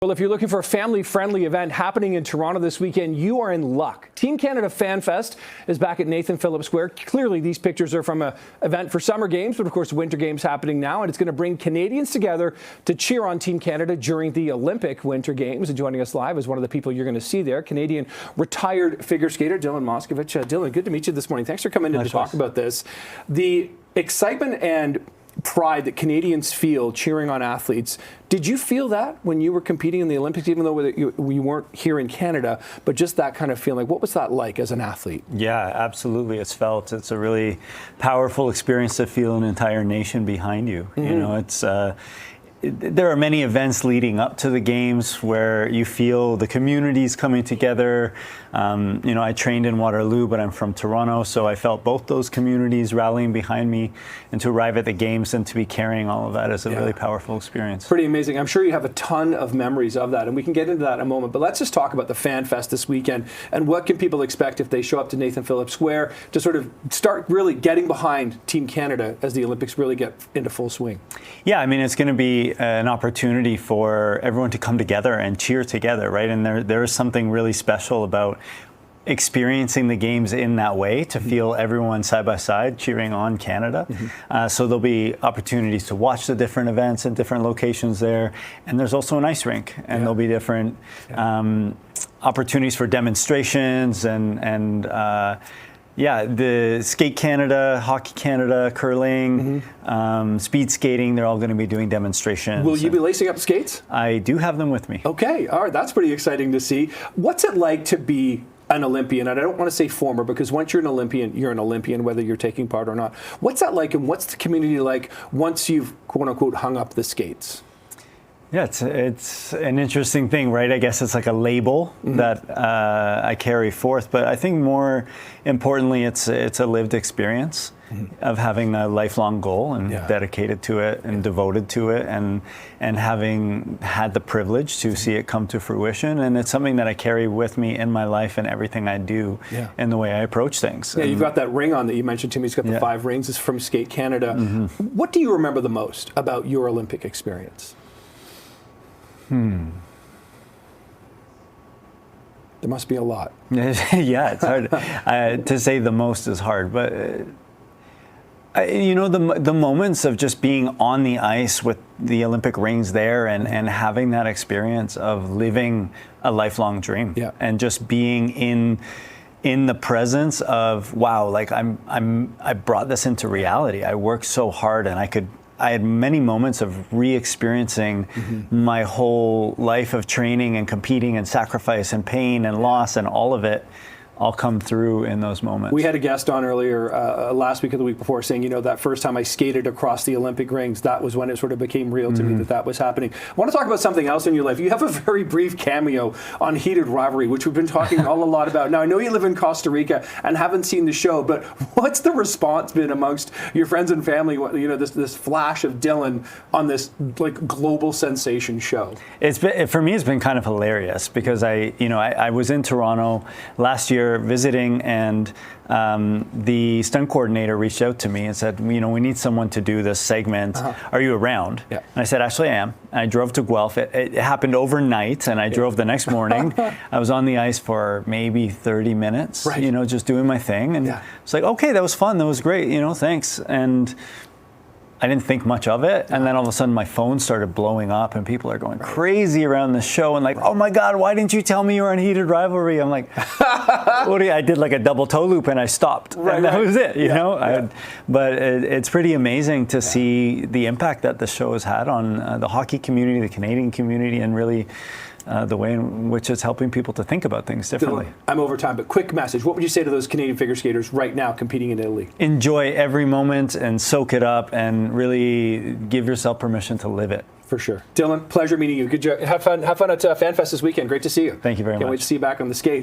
Well, if you're looking for a family-friendly event happening in Toronto this weekend, you are in luck. Team Canada Fanfest is back at Nathan Phillips Square. Clearly, these pictures are from an event for summer games, but of course, Winter Games happening now, and it's going to bring Canadians together to cheer on Team Canada during the Olympic Winter Games. And joining us live is one of the people you're going to see there, Canadian retired figure skater Dylan Moscovitch. Dylan, good to meet you this morning. Thanks for coming in to talk about this. The excitement and pride that Canadians feel cheering on athletes. Did you feel that when you were competing in the Olympics, even though you weren't here in Canada, but just that kind of feeling? What was that like as an athlete? Yeah, absolutely. It's felt. It's a really powerful experience to feel an entire nation behind you. Mm-hmm. You know, it's there are many events leading up to the games where you feel the communities coming together. You know, I trained in Waterloo, but I'm from Toronto, so I felt both those communities rallying behind me, and to arrive at the games and to be carrying all of that is a really powerful experience. Pretty amazing. I'm sure you have a ton of memories of that, and we can get into that in a moment, but let's just talk about the Fan Fest this weekend, and what can people expect if they show up to Nathan Phillips Square to sort of start really getting behind Team Canada as the Olympics really get into full swing? Yeah, I mean, it's going to be an opportunity for everyone to come together and cheer together, right? And there is something really special about experiencing the games in that way, to feel everyone side by side cheering on Canada. So there'll be opportunities to watch the different events in different locations there. And there's also an ice rink, and there'll be different opportunities for demonstrations and the Skate Canada, Hockey Canada, curling, speed skating, they're all going to be doing demonstrations. Will you be lacing up skates? I do have them with me. Okay, all right, that's pretty exciting to see. What's it like to be an Olympian? And I don't want to say former, because once you're an Olympian, whether you're taking part or not. What's that like, and what's the community like once you've, quote unquote, hung up the skates? Yeah, it's an interesting thing, right? I guess it's like a label that I carry forth, but I think more importantly, it's a lived experience of having a lifelong goal and dedicated to it and devoted to it, and having had the privilege to see it come to fruition. And it's something that I carry with me in my life and everything I do, and the way I approach things. Yeah, you've got that ring on that you mentioned to me. It's got the 5 rings. It's from Skate Canada. What do you remember the most about your Olympic experience? There must be a lot. Yeah, it's hard. To say the most is hard, but you know, the moments of just being on the ice with the Olympic rings there, and having that experience of living a lifelong dream, and just being in the presence of, wow, like I brought this into reality. I worked so hard, and I had many moments of re-experiencing my whole life of training and competing and sacrifice and pain and loss, and all of it all come through in those moments. We had a guest on earlier last week or the week before saying, you know, that first time I skated across the Olympic rings, that was when it sort of became real to me that was happening. I want to talk about something else in your life. You have a very brief cameo on Heated Rivalry, which we've been talking a lot about. Now, I know you live in Costa Rica and haven't seen the show, but what's the response been amongst your friends and family, you know, this flash of Dylan on this like global sensation show? For me, it's been kind of hilarious, because I was in Toronto last year visiting, and the stunt coordinator reached out to me and said, you know, we need someone to do this segment. Are you around? And I said, actually I am. And I drove to Guelph. It happened overnight, and I drove the next morning. I was on the ice for maybe 30 minutes, you know, just doing my thing. And it's like, okay, that was fun. That was great. You know, thanks. And I didn't think much of it, and then all of a sudden my phone started blowing up, and people are going crazy around the show, and like, oh my God, why didn't you tell me you were on Heated Rivalry? I'm like, I did like a double toe loop, and I stopped, and that was it, you know? But it's pretty amazing to see the impact that the show has had on the hockey community, the Canadian community, and really the way in which it's helping people to think about things differently. Dylan, I'm over time, but quick message. What would you say to those Canadian figure skaters right now competing in Italy? Enjoy every moment and soak it up, and really give yourself permission to live it. For sure. Dylan, pleasure meeting you. Good job. Have fun at FanFest this weekend. Great to see you. Thank you very much. Can't wait to see you back on the skate.